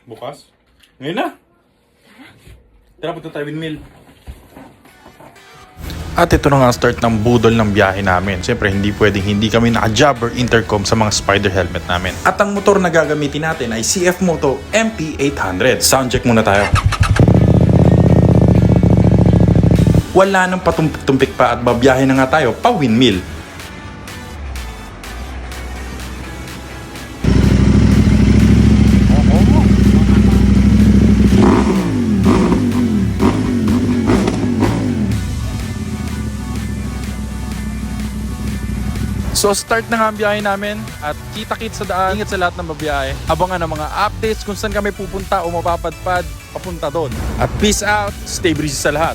Bukas? Ngayon na! Tara, punta tayo windmill. At ito na nga ang start ng budol ng biyahe namin. Siyempre, hindi pwedeng hindi kami naka-job or intercom sa mga spider helmet namin. At ang motor na gagamitin natin ay CF Moto MP800. Soundcheck muna tayo. Wala nang patumpik-tumpik pa at babiyahe na nga tayo pa windmill. So start na nga ang biyahe namin at kita-kit sa daan. Ingat sa lahat ng babiyahe. Abangan ang mga updates kung saan kami pupunta o mapapadpad papunta doon. At peace out, stay breezy sa lahat.